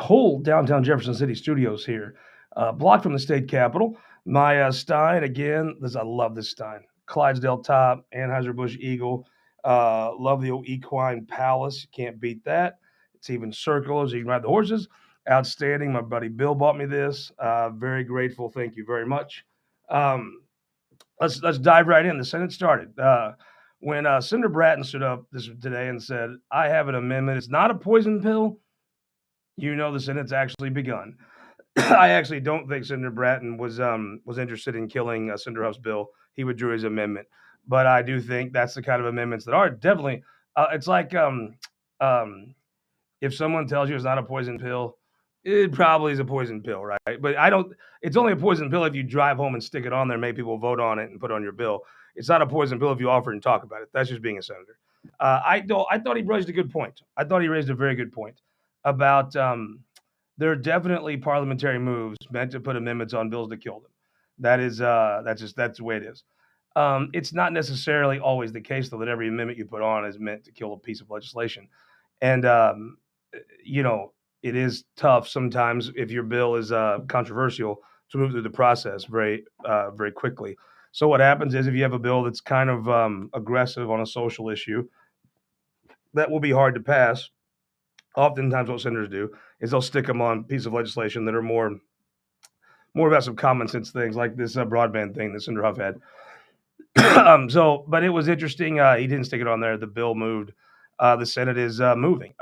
whole downtown Jefferson City studios here, blocked from the state capitol. My Stein, again, I love this Stein. Clydesdale top, Anheuser-Busch Eagle. Love the old equine palace. You can't beat that. It's even circular, so you can ride the horses. Outstanding. My buddy Bill bought me this. Very grateful. Thank you very much. Um, let's dive right in. The Senate started. When Senator Bratton stood up this today and said, "I have an amendment. It's not a poison pill," the Senate's actually begun. I actually don't think Senator Bratton was interested in killing Senator Huff's bill. He withdrew his amendment, but I do think that's the kind of amendments that are definitely. It's like um, if someone tells you it's not a poison pill, it probably is a poison pill, right? But I don't. It's only a poison pill if you drive home and stick it on there, make people vote on it, and put it on your bill. It's not a poison pill if you offer and talk about it. That's just being a senator. I thought he raised a good point. I thought he raised a very good point about there are definitely parliamentary moves meant to put amendments on bills to kill them. That's the way it is. It's not necessarily always the case though that every amendment you put on is meant to kill a piece of legislation, and you know it is tough sometimes if your bill is controversial to move through the process very quickly. So what happens is if you have a bill that's kind of aggressive on a social issue, that will be hard to pass. Oftentimes, what senators do is they'll stick them on pieces of legislation that are more about some common sense things like this broadband thing that Senator Huff had. But it was interesting. He didn't stick it on there. The bill moved. The Senate is moving.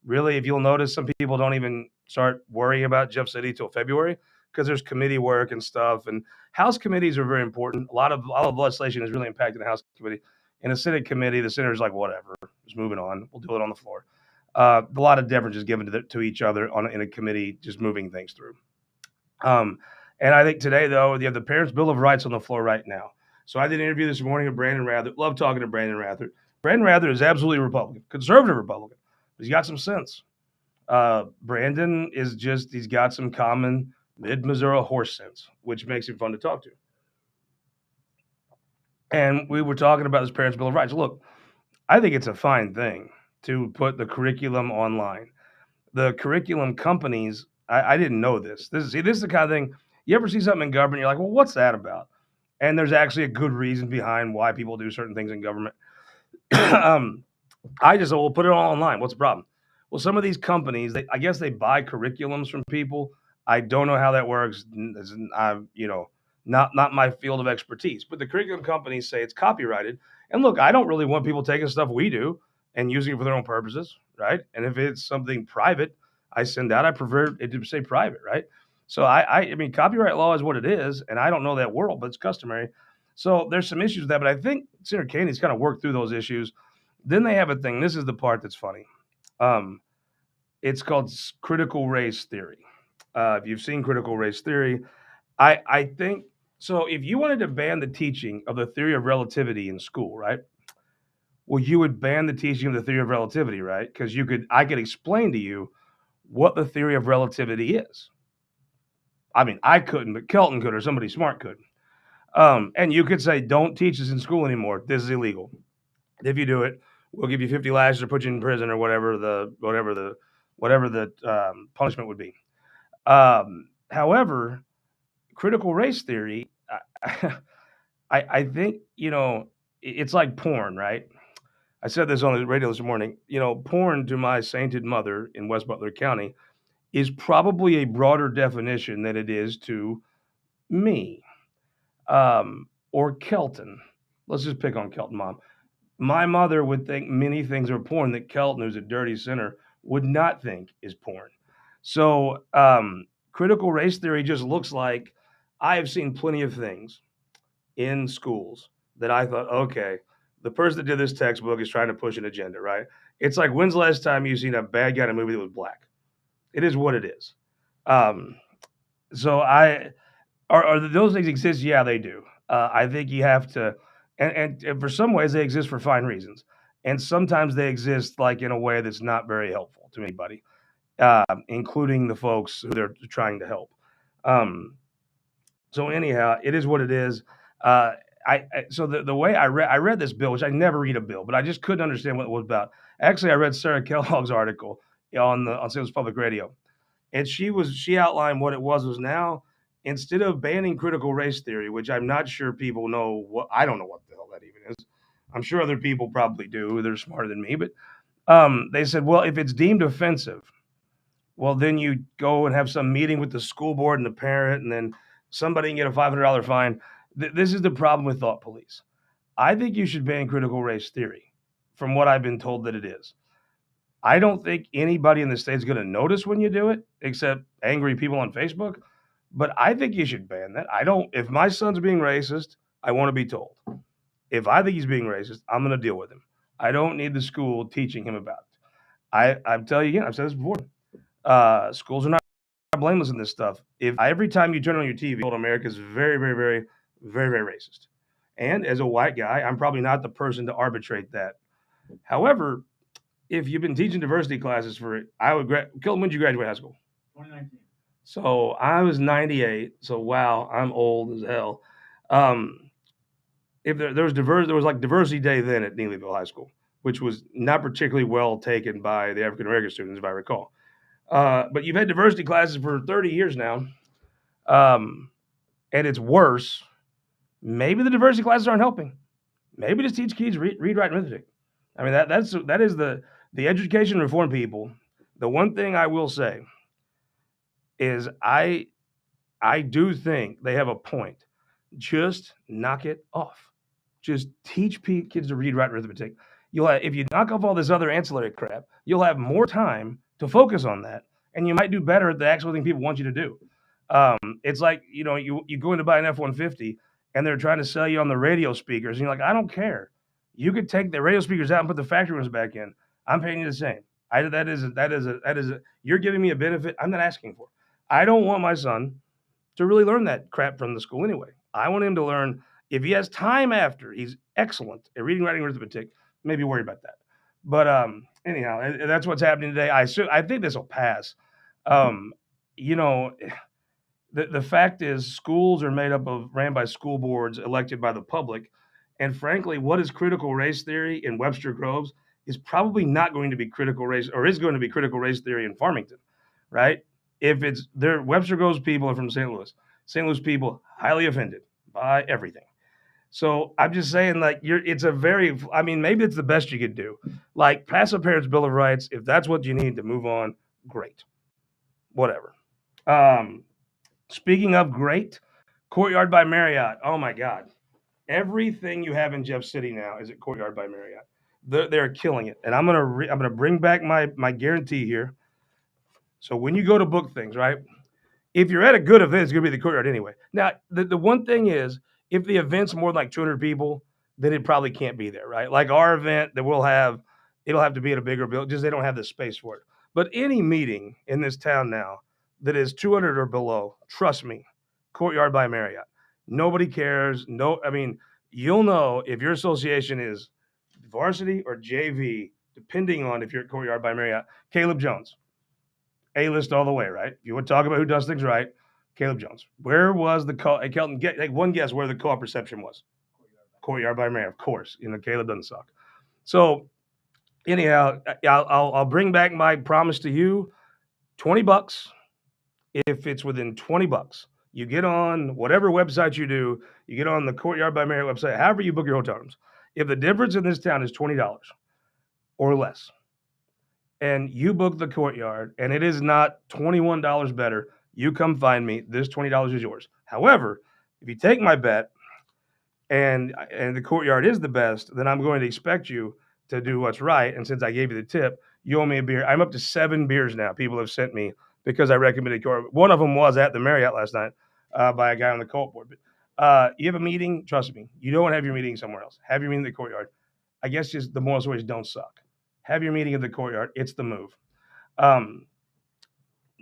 Really, if you'll notice, some people don't even start worrying about Jeff City till February because there's committee work and stuff. And House committees are very important. A lot of legislation is really impacted the House committee. In a Senate committee, the senator's like, whatever, just moving on. We'll do it on the floor. A lot of deference is given to each other in a committee, just moving things through. Um, and I think today, though, you have the Parents' Bill of Rights on the floor right now. So I did an interview this morning with Brandon Rather. Love talking to Brandon Rather. Brandon Rather is absolutely a Republican, conservative Republican. He's got some sense. Brandon he's got some common mid-Missouri horse sense, which makes him fun to talk to. And we were talking about this Parents' Bill of Rights. Look, I think it's a fine thing to put the curriculum online. The curriculum companies, I didn't know this. This is the kind of thing you ever see something in government, you're like, well, what's that about? And there's actually a good reason behind why people do certain things in government. I just said, well, put it all online. What's the problem? Well, some of these companies, I guess they buy curriculums from people. I don't know how that works. Not my field of expertise. But the curriculum companies say it's copyrighted. And look, I don't really want people taking stuff we do and using it for their own purposes, right? And if it's something private, I send out. I prefer it to say private, right? So I mean, copyright law is what it is, and I don't know that world, but it's customary. So there's some issues with that, but I think Senator Kenney's kind of worked through those issues. Then they have a thing. This is the part that's funny. Um, it's called critical race theory. If you've seen critical race theory, I think so. If you wanted to ban the teaching of the theory of relativity in school, right? Well, you would ban the teaching of the theory of relativity, right? Because I could explain to you what the theory of relativity is. I mean, I couldn't, but Kelton could, or somebody smart could. And you could say, don't teach this in school anymore. This is illegal. If you do it, we'll give you 50 lashes or put you in prison or whatever the punishment would be. However, critical race theory, I think it's like porn, right? I said this on the radio this morning. Porn to my sainted mother in West Butler County is probably a broader definition than it is to me or Kelton. Let's just pick on Kelton, Mom. My mother would think many things are porn that Kelton, who's a dirty sinner, would not think is porn. So critical race theory just looks like I have seen plenty of things in schools that I thought, okay, the person that did this textbook is trying to push an agenda, right? It's like, when's the last time you've seen a bad guy in a movie that was black? It is what it is. Um, so are those things exist? Yeah, they do. I think you have to, and for some ways they exist for fine reasons, and sometimes they exist like in a way that's not very helpful to anybody, including the folks who they're trying to help. Um, so anyhow, it is what it is. Uh, so the way I read this bill, which I never read a bill, but I just couldn't understand what it was about. Actually, I read Sarah Kellogg's article on Salem Public Radio. And she outlined what it was now, instead of banning critical race theory, which I'm not sure people know what, I don't know what the hell that even is. I'm sure other people probably do. They're smarter than me, but they said, well, if it's deemed offensive, well, then you go and have some meeting with the school board and the parent, and then somebody can get a $500 fine. This is the problem with thought police. I think you should ban critical race theory, from what I've been told that it is. I don't think anybody in the state is going to notice when you do it, except angry people on Facebook. But I think you should ban that. I don't. If my son's being racist, I want to be told. If I think he's being racist, I'm going to deal with him. I don't need the school teaching him about it. I'm telling you again. I've said this before. Schools are not blameless in this stuff. If every time you turn on your TV, America is very, very, very, very, very racist. And as a white guy, I'm probably not the person to arbitrate that. However, if you've been teaching diversity classes for, Kelton, when did you graduate high school? 2019. So I was 98. So wow, I'm old as hell. If there was like diversity day then at Neelyville High School, which was not particularly well taken by the African American students, if I recall. But you've had diversity classes for 30 years now, and it's worse. Maybe the diversity classes aren't helping. Maybe just teach kids read, write, and arithmetic. I mean, that is the education reform people. The one thing I will say is I do think they have a point. Just knock it off. Just teach kids to read, write, and arithmetic. If you knock off all this other ancillary crap, you'll have more time to focus on that, and you might do better at the actual thing people want you to do. It's like, you go in to buy an F-150, and they're trying to sell you on the radio speakers, and you're like, I don't care. You could take the radio speakers out and put the factory ones back in. I'm paying you the same. You're giving me a benefit I'm not asking for. I don't want my son to really learn that crap from the school anyway. I want him to learn, if he has time after, he's excellent at reading, writing, arithmetic, maybe worry about that. But anyhow, that's what's happening today. I think this will pass. You know, the fact is, schools are ran by school boards elected by the public. And frankly, what is critical race theory in Webster Groves is probably not going to be critical race, or is going to be critical race theory in Farmington, right? If it's there, Webster Groves people are from St. Louis. St. Louis people highly offended by everything. So I'm just saying, like, maybe it's the best you could do. Like, pass a parent's Bill of Rights. If that's what you need to move on, great. Whatever. Speaking of great, Courtyard by Marriott. Oh my God. Everything you have in Jeff City now is at Courtyard by Marriott. They're killing it. And I'm gonna bring back my guarantee here. So when you go to book things, right? If you're at a good event, it's gonna be the Courtyard anyway. Now, the one thing is, if the event's more than like 200 people, then it probably can't be there, right? Like our event that we'll have, it'll have to be at a bigger building, just they don't have the space for it. But any meeting in this town now that is 200 or below, trust me, Courtyard by Marriott. Nobody cares. You'll know if your association is varsity or JV, depending on if you're at Courtyard by Marriott. Caleb Jones, A-list all the way, right? If you want to talk about who does things right, Caleb Jones. Where was the call? Hey, Kelton, get one guess where the co-op reception was. Courtyard by Marriott, of course. Caleb doesn't suck. So anyhow, I'll bring back my promise to you. $20. If it's within $20, you get on whatever website you do. You get on the Courtyard by Marriott website. However you book your hotel rooms. If the difference in this town is $20 or less, and you book the Courtyard, and it is not $21 better, you come find me. This $20 is yours. However, if you take my bet, and the Courtyard is the best, then I'm going to expect you to do what's right. And since I gave you the tip, you owe me a beer. I'm up to 7 beers now. People have sent me because I recommended Courtyard. One of them was at the Marriott last night by a guy on the co-op board. But you have a meeting, trust me, you don't have your meeting somewhere else. Have your meeting at the Courtyard. I guess just the moral stories don't suck. Have your meeting at the Courtyard. It's the move.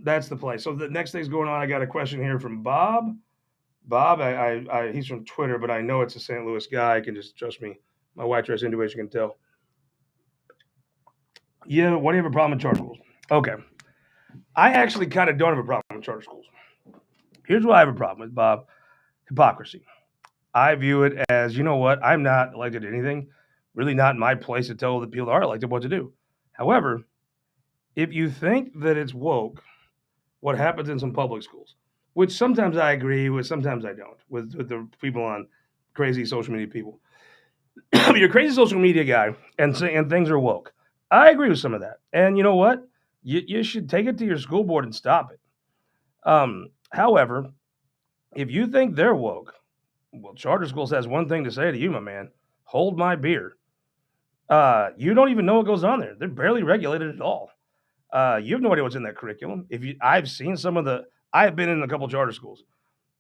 That's the place. So the next thing's going on. I got a question here from Bob. Bob, he's from Twitter, but I know it's a St. Louis guy. I can just trust me. My wife tries intuition, can tell. Yeah, what do you have a problem with charter schools? Okay. I actually kind of don't have a problem with charter schools. Here's what I have a problem with, Bob. Hypocrisy. I view it as, you know what? I'm not elected to anything. Really not my place to tell the people that are elected what to do. However, if you think that it's woke what happens in some public schools, which sometimes I agree with, sometimes I don't, with the people on crazy social media people. You're a crazy social media guy, and things are woke. I agree with some of that, and you know what? You should take it to your school board and stop it. However, if you think they're woke, well, charter schools has one thing to say to you, my man: hold my beer. You don't even know what goes on there. They're barely regulated at all. You have no idea what's in that curriculum. I've seen some of the. I've been in a couple charter schools.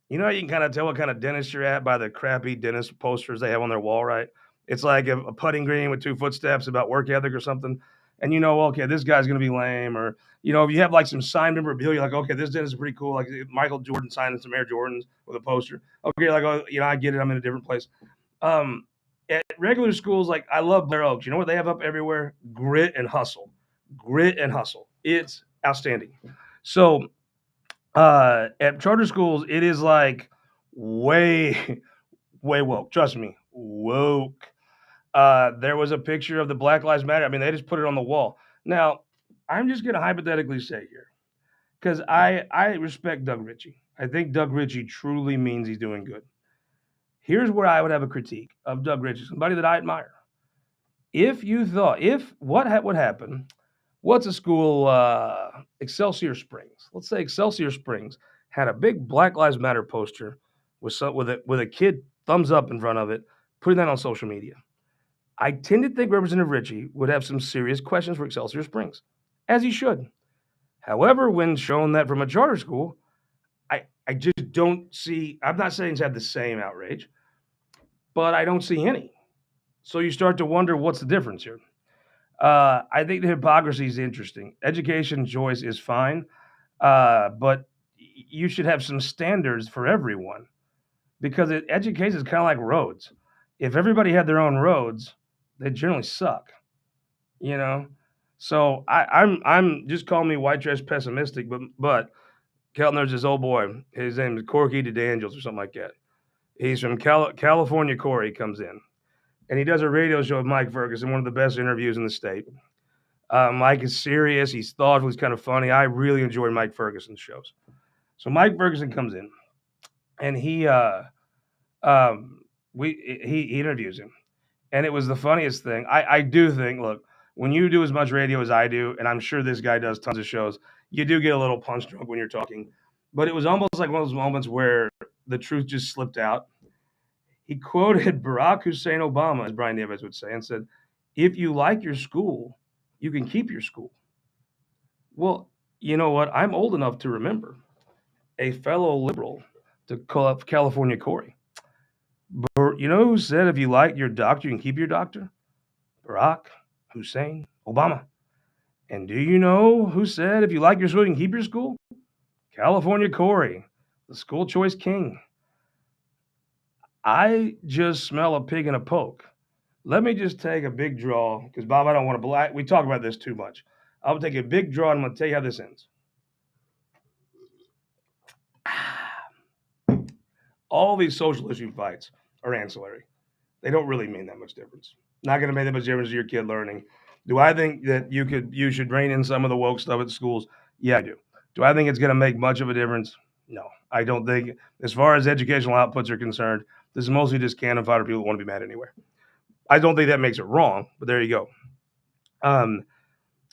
You know, you can kind of tell what kind of dentist you're at by the crappy dentist posters they have on their wall, right? It's like a putting green with two footsteps about work ethic or something. And you know, okay, this guy's going to be lame. Or, you know, if you have like some signed memorabilia, like, okay, this dentist is pretty cool. Like Michael Jordan signing some Air Jordans with a poster. Okay, like, oh, you know, I get it. I'm in a different place. Um, at regular schools, like I love Blair Oaks. You know what they have up everywhere? Grit and hustle. Grit and hustle. It's outstanding. So at charter schools, it is like way, way woke. Trust me, woke. There was a picture of the Black Lives Matter. I mean, they just put it on the wall. Now, I'm just going to hypothetically say here, because I respect Doug Ritchie. I think Doug Ritchie truly means he's doing good. Here's where I would have a critique of Doug Ritchie, somebody that I admire. If you thought, if what would happen, what's a school, Excelsior Springs? Let's say Excelsior Springs had a big Black Lives Matter poster with a kid thumbs up in front of it, putting that on social media. I tend to think Representative Ritchie would have some serious questions for Excelsior Springs, as he should. However, when shown that from a charter school, I just don't see. I'm not saying it's had the same outrage, but I don't see any. So you start to wonder what's the difference here. I think the hypocrisy is interesting. Education choice is fine, but you should have some standards for everyone because education is kind of like roads. If everybody had their own roads, they generally suck, you know. So I'm just call me white trash pessimistic, but Kelton, there's this old boy. His name is Corky DeDaniels or something like that. He's from California. Corey comes in and he does a radio show with Mike Ferguson, one of the best interviews in the state. Mike is serious. He's thoughtful. He's kind of funny. I really enjoy Mike Ferguson's shows. So Mike Ferguson comes in, and he interviews him, and it was the funniest thing. I do think, look, when you do as much radio as I do, and I'm sure this guy does tons of shows, you do get a little punch drunk when you're talking. But it was almost like one of those moments where the truth just slipped out. He quoted Barack Hussein Obama, as Brian Davis would say, and said, "If you like your school, you can keep your school." Well, you know what? I'm old enough to remember a fellow liberal to call up California Corey. You know who said if you like your doctor, you can keep your doctor? Barack Hussein Obama. And do you know who said if you like your school, you can keep your school? California Corey, the school choice king. I just smell a pig in a poke. Let me just take a big draw because, Bob, I don't want to we talk about this too much. I'll take a big draw and I'm going to tell you how this ends. All these social issue fights are ancillary. They don't really mean that much difference. Not going to make that much difference to your kid learning. Do I think that you should rein in some of the woke stuff at the schools? Yeah, I do. Do I think it's going to make much of a difference? No, I don't think. As far as educational outputs are concerned, this is mostly just cannon fodder. People want to be mad anywhere. I don't think that makes it wrong, but there you go.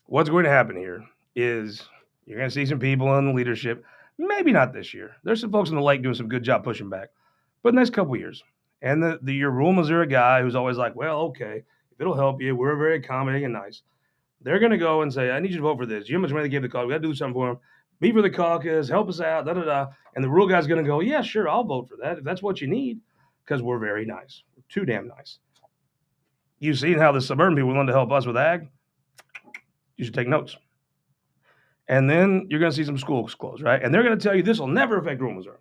What's going to happen here is you're going to see some people in the leadership. Maybe not this year. There's some folks in the lake doing some good job pushing back, but the next couple of years. And your rural Missouri guy who's always like, well, okay, if it'll help you, we're very accommodating and nice. They're going to go and say, I need you to vote for this. You know how much money they gave the caucus. We got to do something for them. Be for the caucus, help us out, da-da-da. And the rural guy's going to go, yeah, sure, I'll vote for that if that's what you need because we're very nice. We're too damn nice. You've seen how the suburban people are willing to help us with ag. You should take notes. And then you're going to see some schools close, right? And they're going to tell you this will never affect rural Missouri.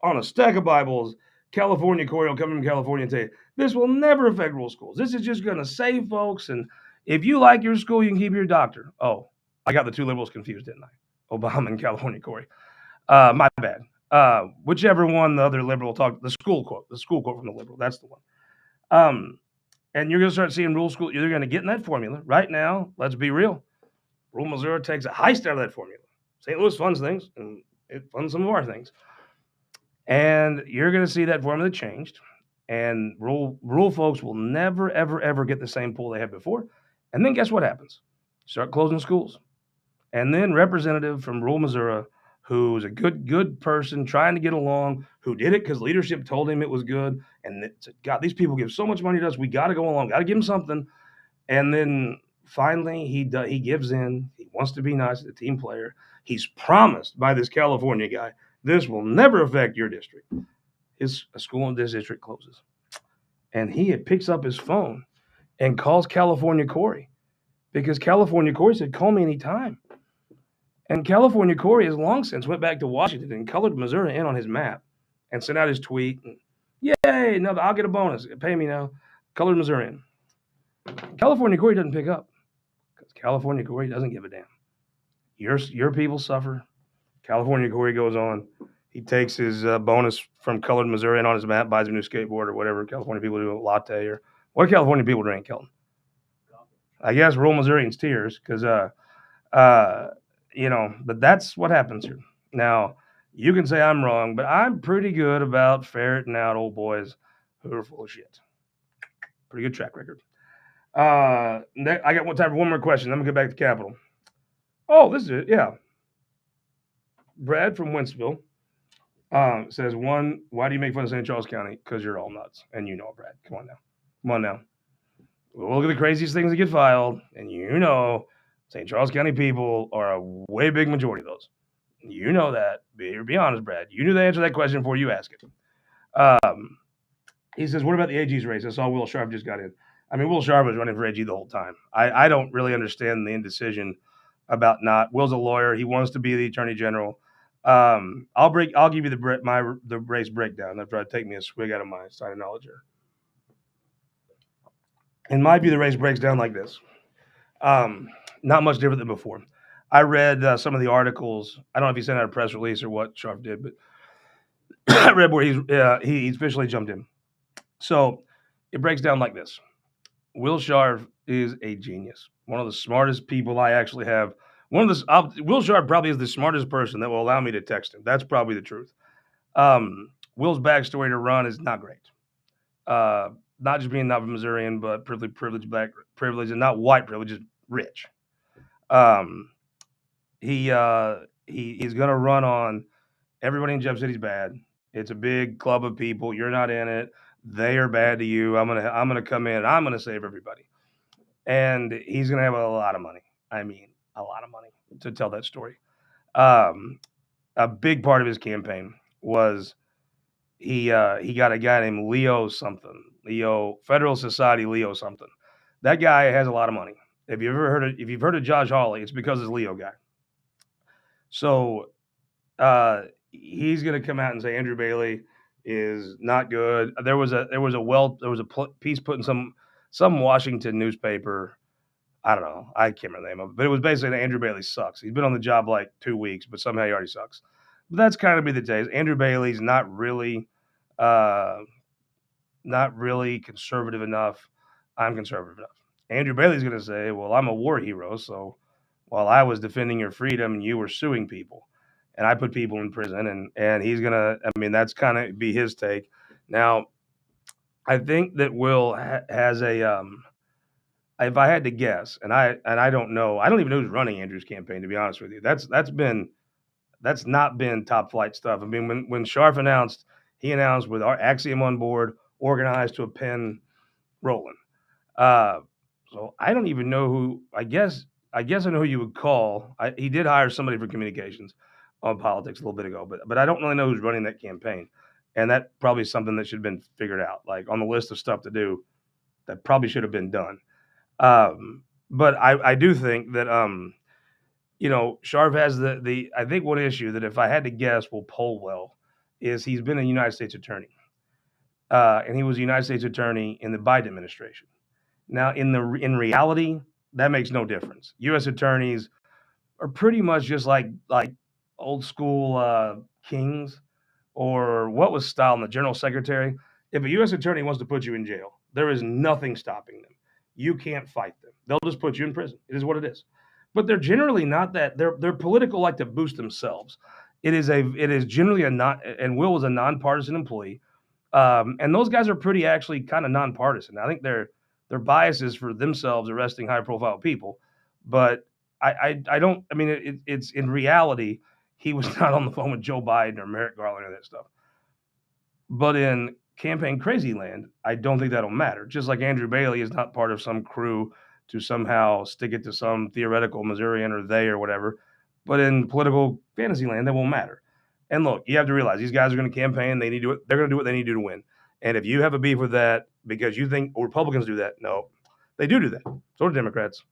On a stack of Bibles, California Corey will come from California and tell you, this will never affect rural schools. This is just going to save folks. And if you like your school, you can keep your doctor. Oh, I got the two liberals confused, didn't I? Obama and California Corey. My bad. Whichever one the other liberal talked, the school quote from the liberal, that's the one. And you're going to start seeing rural school. You're going to get in that formula. Right now, let's be real. Rural Missouri takes a heist out of that formula. St. Louis funds things, and it funds some of our things. And you're going to see that formula changed. And rural folks will never, ever, ever get the same pool they had before. And then guess what happens? Start closing schools. And then representative from rural Missouri, who's a good person trying to get along, who did it because leadership told him it was good, and said, God, these people give so much money to us, we got to go along, got to give them something. And then finally he gives in. He wants to be nice to the team player. He's promised by this California guy, this will never affect your district. A school in this district closes. And he picks up his phone and calls California Corey, because California Corey said, call me anytime. And California Corey has long since went back to Washington and colored Missouri in on his map and sent out his tweet. And, yay, no, I'll get a bonus. Pay me now. Colored Missouri in. California Corey doesn't pick up because California Corey doesn't give a damn. Your people suffer. California Corey goes on. He takes his bonus from colored Missouri in on his map, buys a new skateboard or whatever California people do, a latte or what do California people drink, Kelton? I guess rural Missourians tears because but that's what happens here. Now, you can say I'm wrong, but I'm pretty good about ferreting out old boys who are full of shit. Pretty good track record. I got time for one more question. Then I'm going to get back to Capitol. Oh, this is it. Yeah. Brad from Wentzville says, why do you make fun of St. Charles County? Because you're all nuts. And you know it, Brad. Come on now. We'll look at the craziest things that get filed, and you know St. Charles County people are a way big majority of those. You know that. Be honest, Brad. You knew the answer to that question before you asked it. He says, what about the AG's race? I saw Will Sharp just got in. I mean, Will Sharp was running for AG the whole time. I don't really understand the indecision about not. Will's a lawyer. He wants to be the attorney general. I'll give you the race breakdown after I take me a swig out of my side of knowledge here. In my view, the race breaks down like this. Not much different than before. I read some of the articles. I don't know if he sent out a press release or what Sharp did, but I read where he's officially jumped in. So it breaks down like this. Will Sharp is a genius. One of the smartest people I actually have. Will Sharp probably is the smartest person that will allow me to text him. That's probably the truth. Will's backstory to run is not great. Not just being not from Missourian, but privileged black privilege, and not white privilege, just rich. He's going to run on everybody in Jeff City's bad. It's a big club of people. You're not in it. They are bad to you. I'm gonna come in. And I'm gonna save everybody. And he's gonna have a lot of money. I mean, a lot of money to tell that story. A big part of his campaign was he got a guy named Leo Federal Society Leo something. That guy has a lot of money. If you've heard of Josh Hawley, it's because it's Leo guy. So he's going to come out and say Andrew Bailey is not good. There was a piece put in some Washington newspaper. I don't know. I can't remember the name of it, but it was basically that Andrew Bailey sucks. He's been on the job like 2 weeks, but somehow he already sucks. But that's kind of be the case. Andrew Bailey's not really conservative enough. I'm conservative enough. Andrew Bailey's going to say, well, I'm a war hero, so while I was defending your freedom, you were suing people, and I put people in prison, and he's going to, I mean, that's kind of be his take. Now, I think that Will has a, if I had to guess, and I don't know, I don't even know who's running Andrew's campaign, to be honest with you. That's not been top flight stuff. I mean, when Sharp announced, he announced with our Axiom on board, organized to a pen rolling. So I don't even know who. I guess I know who you would call. He did hire somebody for communications on politics a little bit ago, but I don't really know who's running that campaign, and that probably is something that should have been figured out. Like on the list of stuff to do, that probably should have been done. But I do think that Sharp has the I think one issue that if I had to guess will poll well is he's been a United States attorney, and he was a United States attorney in the Biden administration. Now, in reality, that makes no difference. U.S. attorneys are pretty much just like old school kings, or what was Stalin, the general secretary. If a U.S. attorney wants to put you in jail, there is nothing stopping them. You can't fight them. They'll just put you in prison. It is what it is. but they're generally not that. They're political, like to boost themselves. It is generally a not, and Will was a nonpartisan employee, and those guys are pretty actually kind of nonpartisan. I think their biases for themselves arresting high profile people, but I don't. I mean, it's in reality he was not on the phone with Joe Biden or Merrick Garland or that stuff. But in campaign crazy land, I don't think that'll matter. Just like Andrew Bailey is not part of some crew to somehow stick it to some theoretical Missourian or they or whatever. But in political fantasy land, that won't matter. And look, you have to realize these guys are going to campaign. They need to. They're going to do what they need to do to win. And if you have a beef with that because you think Republicans do that, no, they do that. So do Democrats.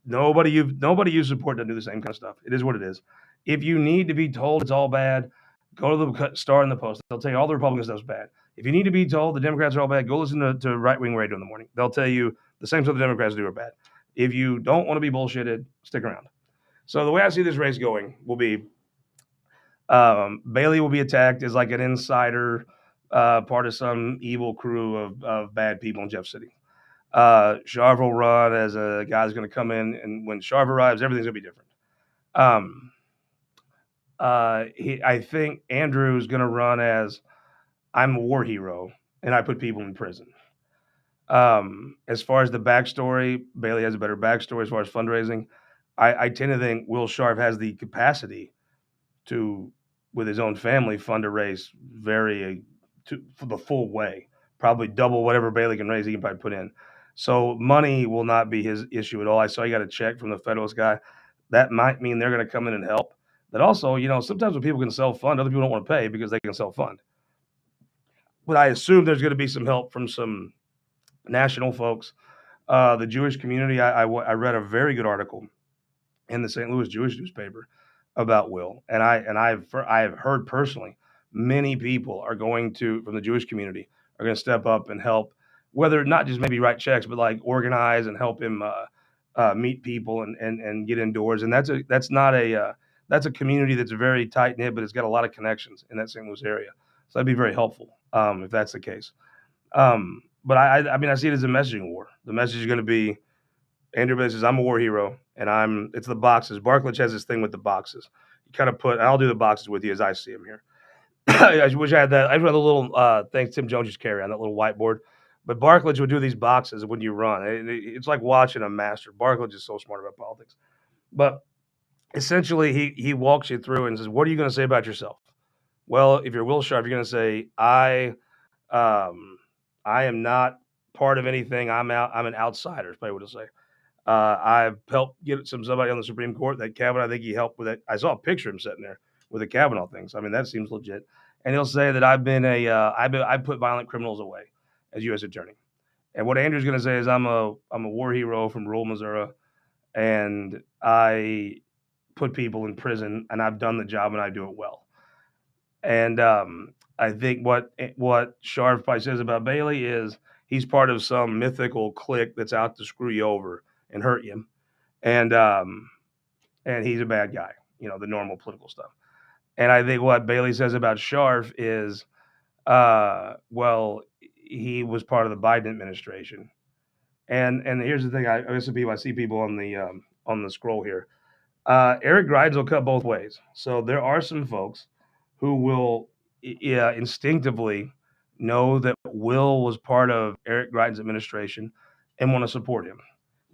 Nobody you support doesn't do the same kind of stuff. It is what it is. If you need to be told it's all bad, go to the Star and the Post. They'll tell you all the Republican stuff's bad. If you need to be told the Democrats are all bad, go listen to right wing radio in the morning. They'll tell you the same stuff the Democrats do are bad. If you don't want to be bullshitted, stick around. So the way I see this race going will be Bailey will be attacked as like an insider, part of some evil crew of bad people in Jeff City. Sharv will run as a guy's going to come in, and when Sharv arrives, everything's going to be different. I think Andrew's going to run as I'm a war hero, and I put people in prison. As far as the backstory, Bailey has a better backstory as far as fundraising. I tend to think Will Sharp has the capacity to, with his own family, fund a race for the full way, probably double whatever Bailey can raise. He can probably put in. So money will not be his issue at all. I saw he got a check from the Federalist guy. That might mean they're going to come in and help. But also, sometimes when people can self-fund, other people don't want to pay because they can self-fund. But I assume there's going to be some help from some national folks. The Jewish community, I read a very good article in the St. Louis Jewish newspaper about Will, and I've heard personally many people are going to from the Jewish community are going to step up and help, whether not just maybe write checks, but like organize and help him meet people and get indoors. And that's a community that's very tight knit, but it's got a lot of connections in that St. Louis area. So that'd be very helpful if that's the case. But I mean, I see it as a messaging war. The message is going to be Andrew Bailey says, I'm a war hero, and it's the boxes. Barklage has this thing with the boxes. You kind of I'll do the boxes with you as I see them here. I wish I had that. I had a little thing Tim Jones used to carry on that little whiteboard. But Barklage would do these boxes when you run. It's like watching a master. Barklage is so smart about politics. But essentially, he walks you through and says, what are you going to say about yourself? Well, if you're Will Sharp, you're going to say, I am not part of anything. I'm an outsider, is probably what he'll say. I've helped get somebody on the Supreme Court. That Kavanaugh, I think he helped with it. I saw a picture of him sitting there with the Kavanaugh things. I mean, that seems legit. And he'll say that I put violent criminals away as U.S. attorney. And what Andrew's going to say is I'm a war hero from rural Missouri, and I put people in prison, and I've done the job, and I do it well. And I think what Sharp probably says about Bailey is he's part of some mythical clique that's out to screw you over and hurt you, and he's a bad guy, the normal political stuff. And I think what Bailey says about Scharf is, well, he was part of the Biden administration, and here's the thing: I see people on the scroll here. Eric Greitens will cut both ways, so there are some folks who will instinctively know that Will was part of Eric Greitens' administration and want to support him.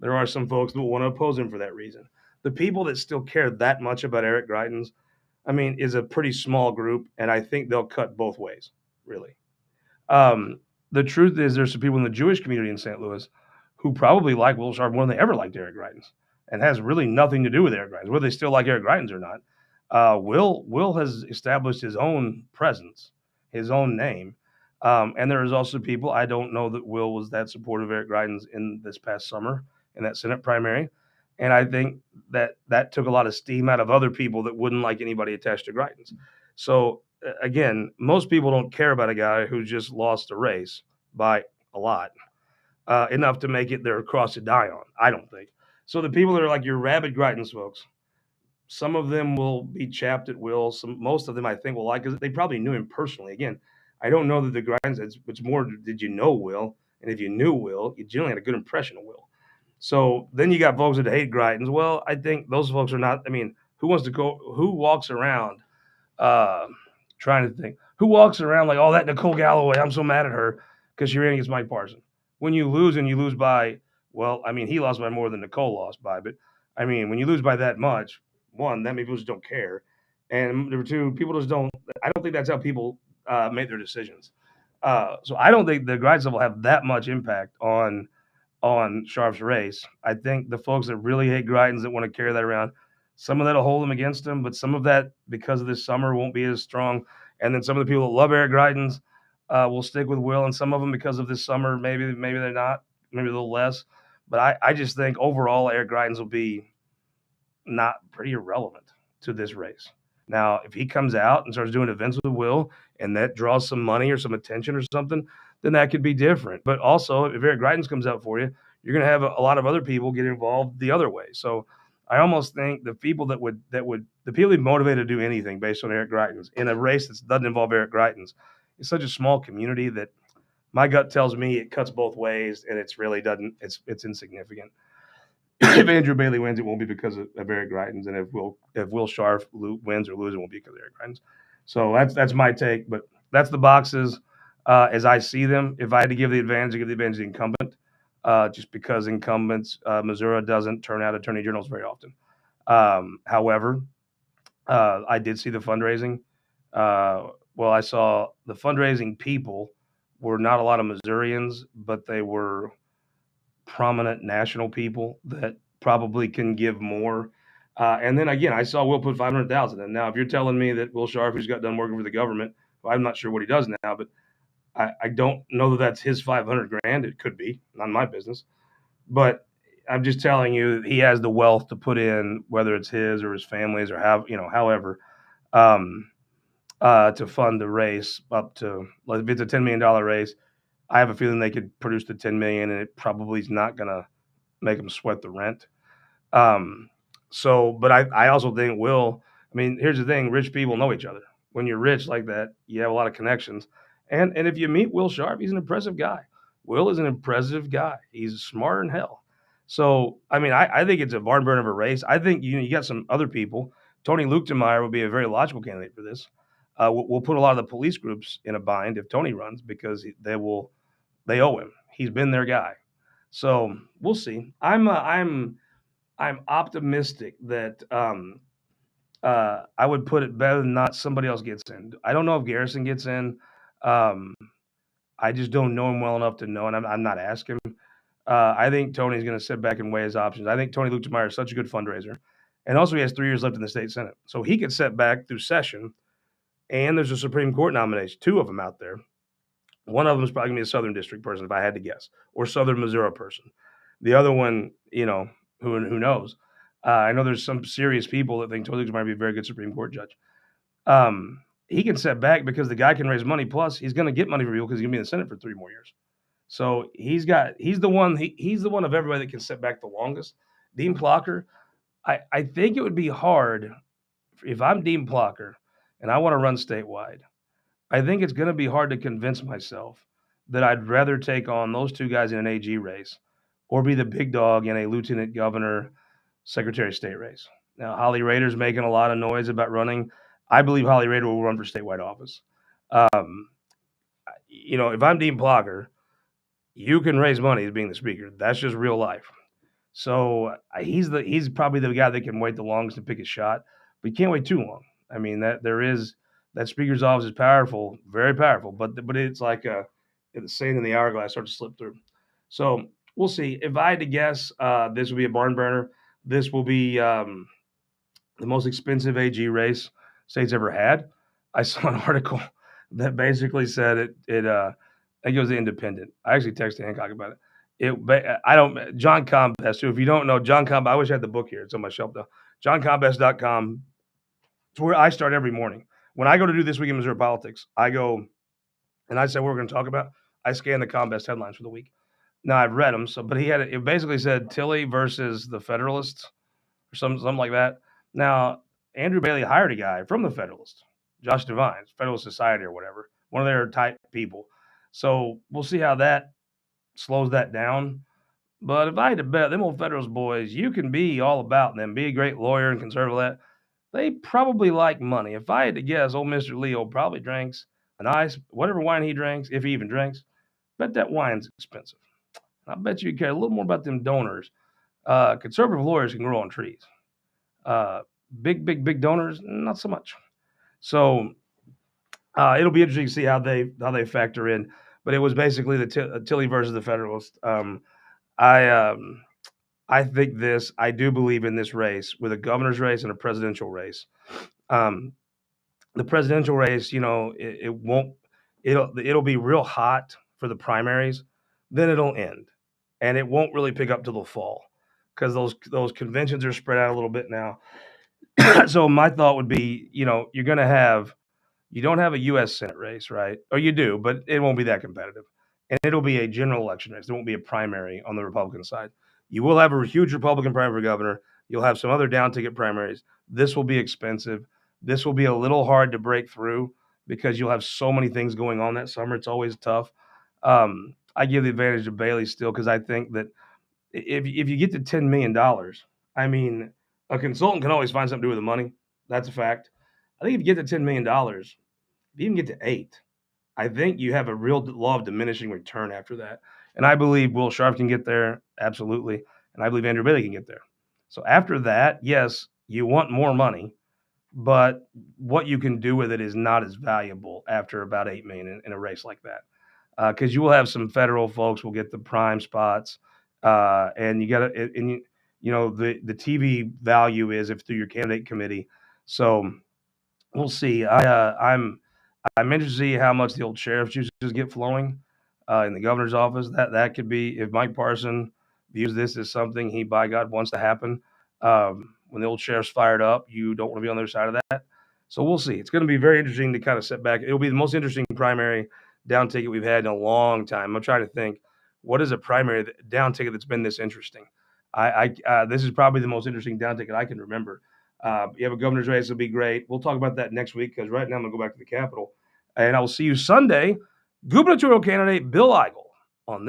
There are some folks that want to oppose him for that reason. The people that still care that much about Eric Greitens, I mean, is a pretty small group, and I think they'll cut both ways, really. The truth is there's some people in the Jewish community in St. Louis who probably like Will Sharp more than they ever liked Eric Greitens, and has really nothing to do with Eric Greitens, whether they still like Eric Greitens or not. Will has established his own presence, his own name. And there is also people, I don't know that Will was that supportive of Eric Greitens in this past summer in that Senate primary. And I think that took a lot of steam out of other people that wouldn't like anybody attached to Greitens. So again, most people don't care about a guy who just lost a race by a lot, enough to make it their cross to die on, I don't think. So the people that are like your rabid Greitens folks, some of them will be chapped at Will. Most of them, I think, will like because they probably knew him personally. Again, I don't know that the Greitens. It's more, did you know Will? And if you knew Will, you generally had a good impression of Will. So then you got folks that hate Greitens. Well, I think those folks are not. I mean, who wants to go? Who walks around? Uh, Trying to think. Who walks around like, oh, that Nicole Galloway? I'm so mad at her because she ran against Mike Parson. When you lose and you lose by, well, I mean, he lost by more than Nicole lost by, but I mean, when you lose by that much, one, that many people just don't care, and number two, people just don't. I don't think that's how people make their decisions. So I don't think the Greitens will have that much impact on Sharp's race. I think the folks that really hate Greitens that want to carry that around, some of that'll hold them against him, but some of that because of this summer won't be as strong. And then some of the people that love Eric Greitens will stick with Will, and some of them because of this summer, maybe they're not, maybe a little less. But I just think overall Eric Greitens will be not pretty irrelevant to this race. Now, if he comes out and starts doing events with Will and that draws some money or some attention or something, then that could be different. But also, if Eric Greitens comes out for you, you're going to have a lot of other people get involved the other way. So I almost think the people the people who motivated to do anything based on Eric Greitens in a race that doesn't involve Eric Greitens is such a small community that my gut tells me it cuts both ways and it's really doesn't. It's insignificant. If Andrew Bailey wins, it won't be because of Eric Greitens, and if Will Sharf wins or loses, it won't be because of Eric Greitens. So that's my take, but that's the boxes as I see them. If I had to give the advantage, I give the advantage to the incumbent, just because incumbents Missouri doesn't turn out attorney generals very often. However, I did see the fundraising. Well, I saw the fundraising people were not a lot of Missourians, but they were prominent national people that probably can give more. And then again, I saw Will put 500,000 in. Now, if you're telling me that Will Sharf, who's got done working for the government, well, I'm not sure what he does now, but I don't know that that's his 500 grand. It could be, not my business. But I'm just telling you, he has the wealth to put in, whether it's his or his family's or however, um, to fund the race up to, like, if it's a $10 million race, I have a feeling they could produce the 10 million, and it probably is not going to make them sweat the rent. Um, but I also think I mean, here's the thing: rich people know each other. When you're rich like that, you have a lot of connections. And if you meet Will Sharp, he's an impressive guy. Will is an impressive guy. He's smarter than hell. So, I mean, I think it's a barn burner of a race. I think you got some other people. Tony Luchtenmeyer would be a very logical candidate for this. We'll put a lot of the police groups in a bind if Tony runs because they owe him. He's been their guy. So we'll see. I'm optimistic that I would put it better than not somebody else gets in. I don't know if Garrison gets in. Um, I just don't know him well enough to know, and I'm not asking. I think Tony's going to sit back and weigh his options. I think Tony Luchtenmeyer is such a good fundraiser, and also he has 3 years left in the state senate, so he could sit back through session. And there's a Supreme Court nomination, 2 of them out there. One of them is probably going to be a Southern District person, if I had to guess, or Southern Missouri person. The other one, who knows? I know there's some serious people that think Tony might be a very good Supreme Court judge. He can set back because the guy can raise money. Plus, he's going to get money for people because he's going to be in the Senate for 3 more years. So he's the one of everybody that can sit back the longest. Dean Plocker, I think it would be hard if I'm Dean Plocker and I want to run statewide. I think it's going to be hard to convince myself that I'd rather take on those 2 guys in an AG race or be the big dog in a lieutenant governor, secretary of state race. Now, Holly Rader's making a lot of noise about running. I believe Holly Rader will run for statewide office. If I'm Dean Plocker, you can raise money as being the speaker. That's just real life. So he's probably the guy that can wait the longest to pick his shot, but he can't wait too long. I mean, that speaker's office is powerful, very powerful, but it's like the saying in the hourglass starts to slip through. So we'll see. If I had to guess, this will be a barn burner. This will be the most expensive AG race state's ever had. I saw an article that basically said I think it was the Independent. I actually texted Hancock about it. John Combest, who, if you don't know, John Combest, I wish I had the book here. It's on my shelf now. JohnCombest.com. It's where I start every morning. When I go to do This Week in Missouri Politics, I go and I say what we're going to talk about. I scan the Combest headlines for the week. Now, I've read them, but it basically said Tilly versus the Federalists or something like that. Now, Andrew Bailey hired a guy from the Federalist, Josh Devine, Federalist Society or whatever, one of their type people. So we'll see how that slows that down. But if I had to bet, them old Federalist boys, you can be all about them, be a great lawyer and conservative. That they probably like money. If I had to guess, old Mister Leo probably drinks a nice whatever wine he drinks, if he even drinks. Bet that wine's expensive. I bet you care a little more about them donors. Conservative lawyers can grow on trees. Uh, big donors, not so much. So it'll be interesting to see how they factor in. But it was basically the Tilly versus the Federalist. I I think this. I do believe in this race with a governor's race and a presidential race. Um, the presidential race, it won't. It'll be real hot for the primaries. Then it'll end, and it won't really pick up till the fall because those conventions are spread out a little bit now. So my thought would be, you're going to have you don't have a U.S. Senate race, right? Or you do, but it won't be that competitive. And it'll be a general election race. There won't be a primary on the Republican side. You will have a huge Republican primary for governor. You'll have some other down ticket primaries. This will be expensive. This will be a little hard to break through because you'll have so many things going on that summer. It's always tough. I give the advantage to Bailey still because I think that if you get to $10 million, I mean, a consultant can always find something to do with the money. That's a fact. I think if you get to $10 million, if you even get to 8, I think you have a real law of diminishing return after that. And I believe Will Sharp can get there, absolutely. And I believe Andrew Bailey can get there. So after that, yes, you want more money, but what you can do with it is not as valuable after about 8 million in a race like that. Because you will have some federal folks will get the prime spots, and you got to, and the TV value is if through your candidate committee. So we'll see. I'm interested to see how much the old sheriff's juices get flowing in the governor's office. That could be if Mike Parson views this as something he, by God, wants to happen. When the old sheriff's fired up, you don't want to be on the other side of that. So we'll see. It's going to be very interesting to kind of sit back. It'll be the most interesting primary down ticket we've had in a long time. I'm trying to think, what is a primary down ticket that's been this interesting? This is probably the most interesting down ticket I can remember. You have a governor's race, it'll be great. We'll talk about that next week because right now I'm going to go back to the Capitol. And I will see you Sunday. Gubernatorial candidate Bill Eigel